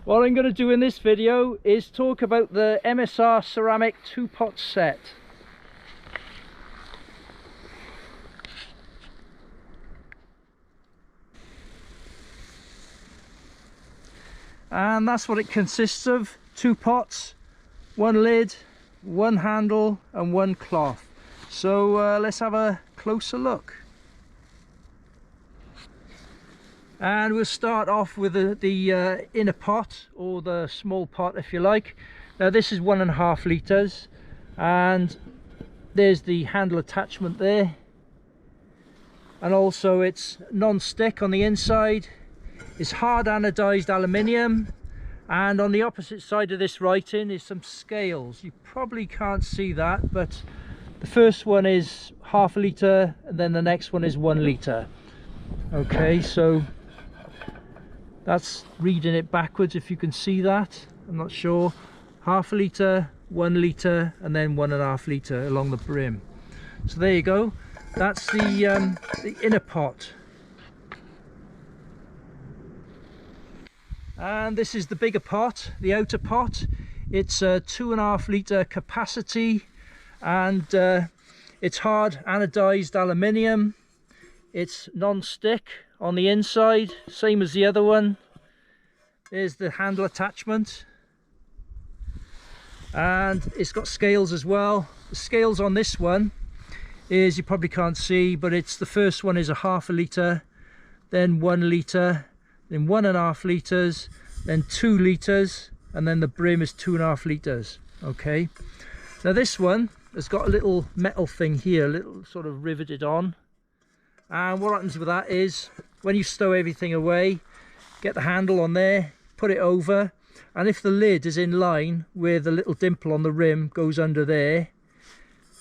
What I'm going to do in this video is talk about the MSR ceramic 2-pot set. And that's what it consists of: 2 pots, 1 lid, 1 handle and 1 cloth. So let's have a closer look. And we'll start off with the inner pot, or the small pot if you like. Now this is 1.5 litres, and there's the handle attachment there, and also it's non-stick on the inside. It's hard anodized aluminium, and on the opposite side of this writing is some scales. You probably can't see that, but the first one is 1/2 litre and then the next one is 1 litre. Okay, so that's reading it backwards, if you can see that. I'm not sure. 1/2 litre, 1 litre and then 1.5 litre along the brim. So there you go. That's the inner pot. And this is the bigger pot, the outer pot. It's a 2.5 litre capacity, and it's hard anodized aluminium. It's non-stick on the inside, same as the other one. There's the handle attachment, and it's got scales as well. The scales on this one is, you probably can't see, but it's, the first one is 1/2 litre, then 1 litre, then 1.5 litres, then 2 litres, and then the brim is 2.5 litres. Okay, now this one has got a little metal thing here, a little sort of riveted on, and what happens with that is, when you stow everything away, get the handle on there, put it over, and if the lid is in line where the little dimple on the rim goes under there,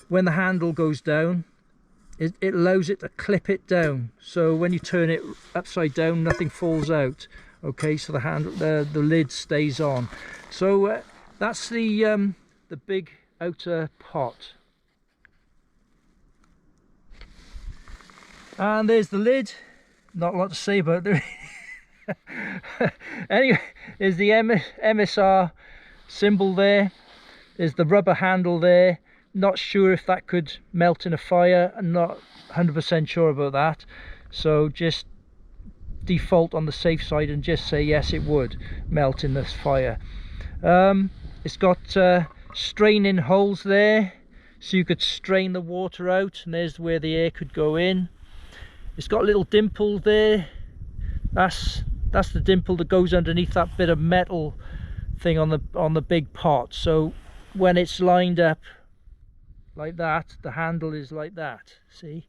when the handle goes down, it allows it to clip it down, so when you turn it upside down nothing falls out. Okay, so the handle, the lid stays on. So that's the big outer pot. And there's the lid. Not a lot to say about it. Anyway, there's the MSR symbol there. There's the rubber handle there. Not sure if that could melt in a fire. I'm not 100% sure about that. So just default on the safe side and just say yes, it would melt in this fire. It's got straining holes there, so you could strain the water out, and there's where the air could go in. It's got a little dimple there. That's the dimple that goes underneath that bit of metal thing on the big pot. So when it's lined up like that, the handle is like that. See?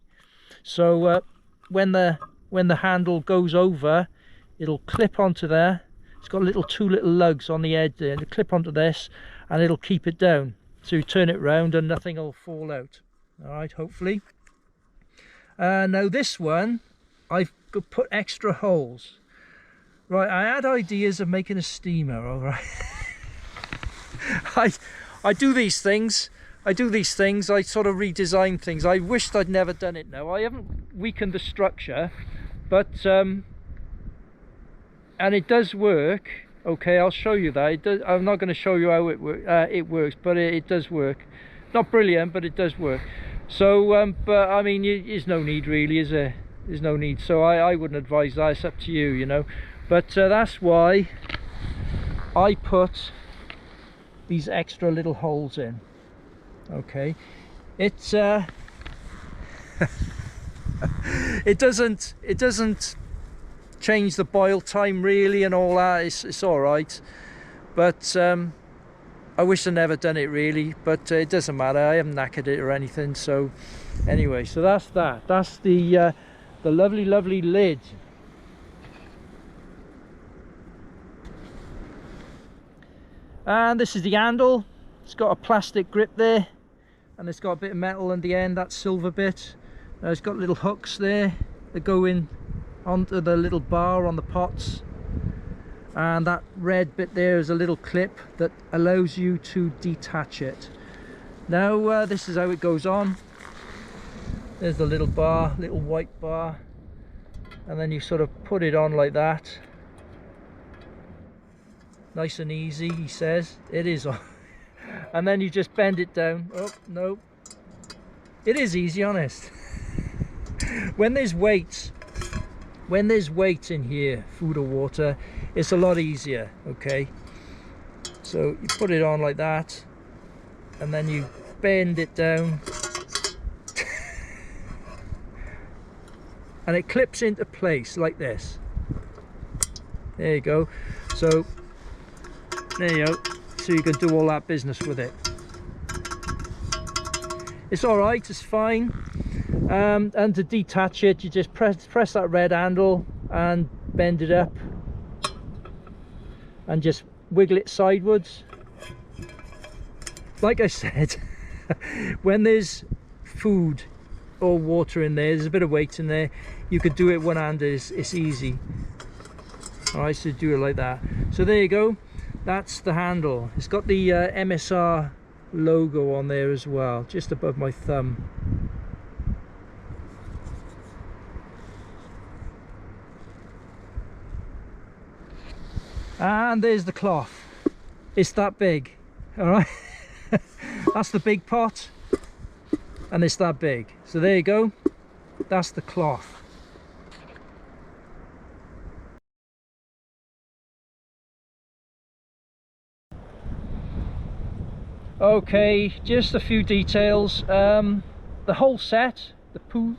So when the handle goes over, it'll clip onto there. It's got two little lugs on the edge there, and it'll clip onto this, and it'll keep it down. So you turn it round and nothing will fall out. All right, hopefully. Now this one, I've put extra holes. Right, I had ideas of making a steamer. All right. I do these things. I sort of redesign things. I wished I'd never done it now. I haven't weakened the structure, but and it does work. Okay, I'll show you that. It does. I'm not going to show you how it works, but it does work. Not brilliant, but it does work. So but I mean, there's no need really, is there? There's no need. So I wouldn't advise that. It's up to you, you know. But that's why I put these extra little holes in. Okay, it's it doesn't change the boil time really and all that. It's all right, but I wish I'd never done it really, but it doesn't matter. I haven't knackered it or anything. So anyway, so that's the lovely lid. And this is the handle. It's got a plastic grip there, and it's got a bit of metal on the end, that silver bit. It's got little hooks there that go in onto the little bar on the pots, and that red bit there is a little clip that allows you to detach it. Now this is how it goes on. There's the little bar, little white bar, and then you sort of put it on like that, nice and easy, he says. It is on. And then you just bend it down. Oh no, it is easy, honest. When there's weight in here, food or water, it's a lot easier. Okay, so you put it on like that, and then you bend it down, and it clips into place like this. There you go. So there you go. So you can do all that business with it. It's all right, it's fine. And to detach it, you just press that red handle and bend it up and just wiggle it sideways. Like I said, when there's food or water in there, there's a bit of weight in there, you could do it one-handed. It's easy. All right, so do it like that. So there you go. That's the handle. It's got the MSR logo on there as well, just above my thumb. And there's the cloth. It's that big. All right. That's the big pot, and it's that big. So there you go. That's the cloth. Okay, just a few details. The whole set, the two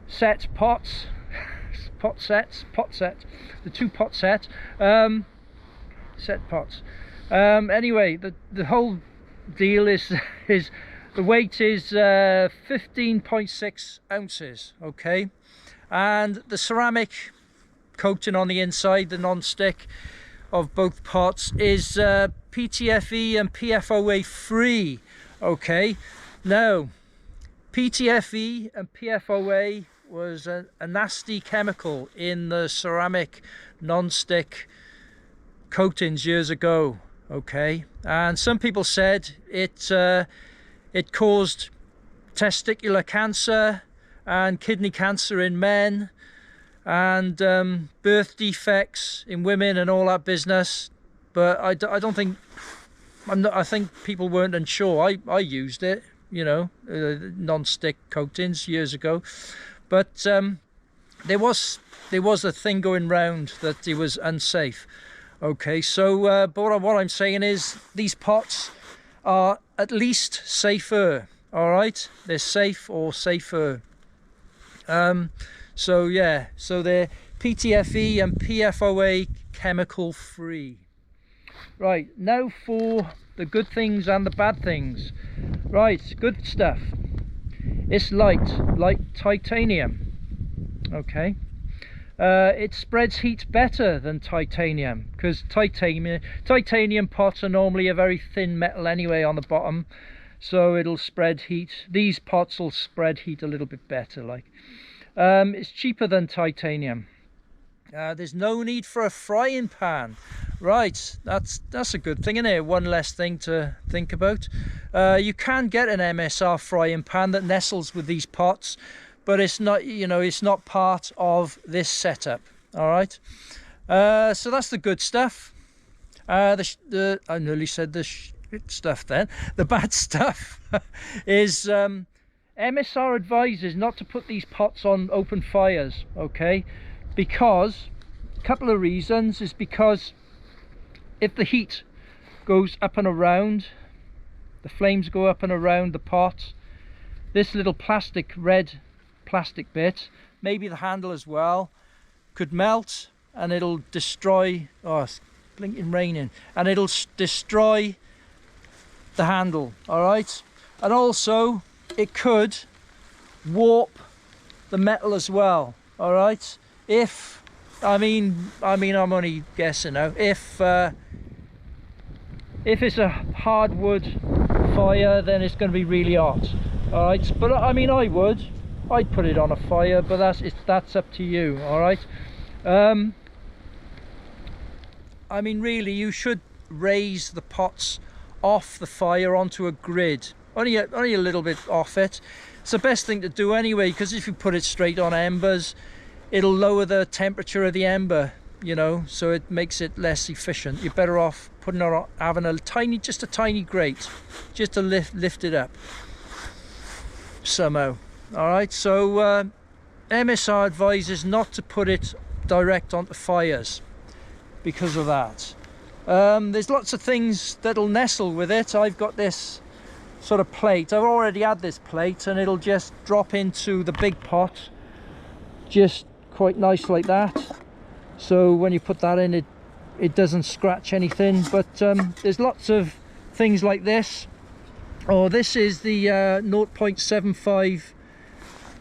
set pots, the two pot set, set pots. Anyway, the whole deal is the weight is 15.6 ounces. Okay, and the ceramic coating on the inside, the non-stick of both pots, is PTFE and PFOA free. Okay, now PTFE and PFOA was a nasty chemical in the ceramic non-stick coatings years ago. Okay, and some people said it caused testicular cancer and kidney cancer in men, and birth defects in women and all that business. But I don't think, I think people weren't unsure. I used it, you know, non-stick coatings years ago, but there was a thing going round that it was unsafe. Okay, so but what I'm saying is these pots are at least safer. All right, they're safe or safer. So yeah, so they're PTFE and PFOA chemical free. Right, now for the good things and the bad things. Right, good stuff. It's light, like titanium. Okay, it spreads heat better than titanium, because titanium pots are normally a very thin metal anyway on the bottom, so it'll spread heat. These pots will spread heat a little bit better. Like, it's cheaper than titanium. There's no need for a frying pan. Right, that's a good thing, isn't it? One less thing to think about. You can get an MSR frying pan that nestles with these pots, but it's not, you know, it's not part of this setup. All right, so that's the good stuff. I nearly said the shit stuff then. The bad stuff is MSR advises not to put these pots on open fires. Okay, because a couple of reasons is because if the heat goes up and around, the flames go up and around the pot, this little red plastic bit, maybe the handle as well, could melt and it'll destroy, oh it's blinking raining, and it'll destroy the handle. All right, and also it could warp the metal as well. All right, if I mean I'm only guessing now, if it's a hardwood fire, then it's going to be really hot. All right, but I mean I'd put it on a fire, but that's up to you. All right, I mean really you should raise the pots off the fire onto a grid, only a little bit off it. It's the best thing to do anyway, because if you put it straight on embers, it'll lower the temperature of the ember, you know, so it makes it less efficient. You're better off putting it on, having a tiny, just a tiny grate, just to lift it up somehow. All right, so MSR advises not to put it direct onto fires because of that. There's lots of things that'll nestle with it. I've got this sort of plate. I've already had this plate, and it'll just drop into the big pot just quite nice like that. So when you put that in, it doesn't scratch anything. But there's lots of things like this. Oh, this is the 0.75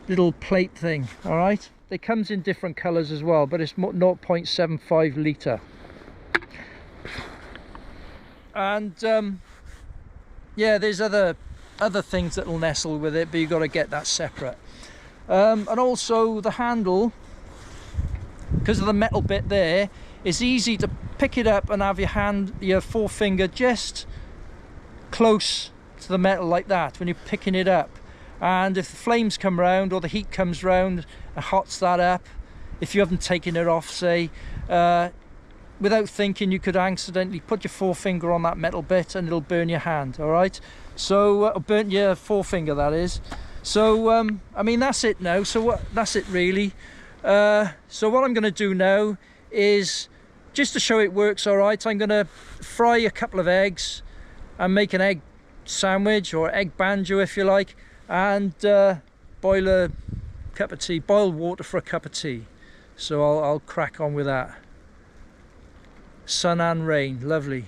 little plate thing. All right, it comes in different colors as well, but it's 0.75 litre. And yeah, there's other things that will nestle with it, but you've got to get that separate. And also the handle, because of the metal bit there, it's easy to pick it up and have your forefinger just close to the metal like that when you're picking it up. And if the flames come round or the heat comes round and hots that up, if you haven't taken it off, say, without thinking, you could accidentally put your forefinger on that metal bit and it'll burn your hand. All right, so burn your forefinger, that is. So I mean, that's it now. So that's it really. So what I'm going to do now is, just to show it works all right, I'm going to fry a couple of eggs and make an egg sandwich, or egg banjo if you like, and boil a cup of tea, boil water for a cup of tea. So I'll crack on with that. Sun and rain, lovely.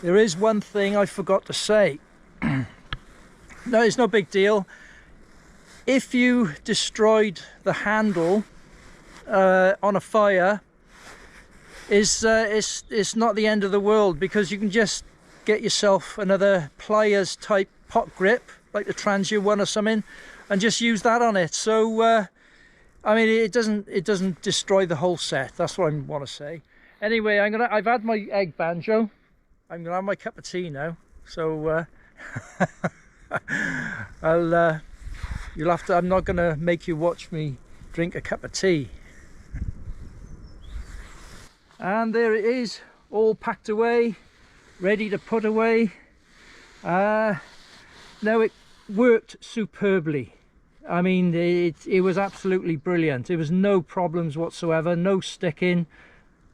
there is one thing I forgot to say. No, it's no big deal. If you destroyed the handle on a fire, it's not the end of the world, because you can just get yourself another pliers type pot grip, like the Transia one or something, and just use that on it. So I mean, it doesn't destroy the whole set. That's what I want to say. Anyway, I've had my egg banjo. I'm gonna have my cup of tea now. So you'll have to. I'm not gonna make you watch me drink a cup of tea. And there it is, all packed away, ready to put away. Now, it worked superbly. I mean, it was absolutely brilliant. There was no problems whatsoever, no sticking.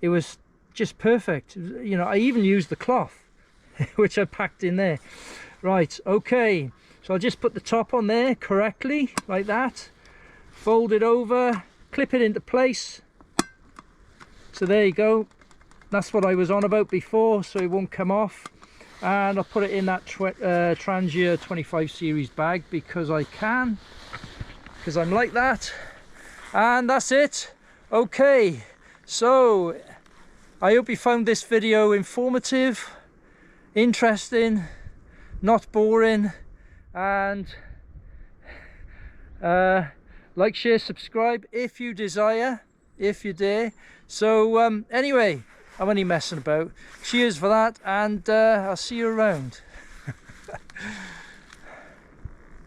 It was just perfect. You know, I even used the cloth which I packed in there. Right, okay, so I'll just put the top on there correctly, like that. Fold it over, clip it into place. So there you go. That's what I was on about before, so it won't come off. And I'll put it in that Transia 25 series bag, because I can, because I'm like that. And that's it. Okay, so I hope you found this video informative, interesting, not boring, and like, share, subscribe if you desire, if you dare. So anyway, I'm only messing about. Cheers for that, and I'll see you around.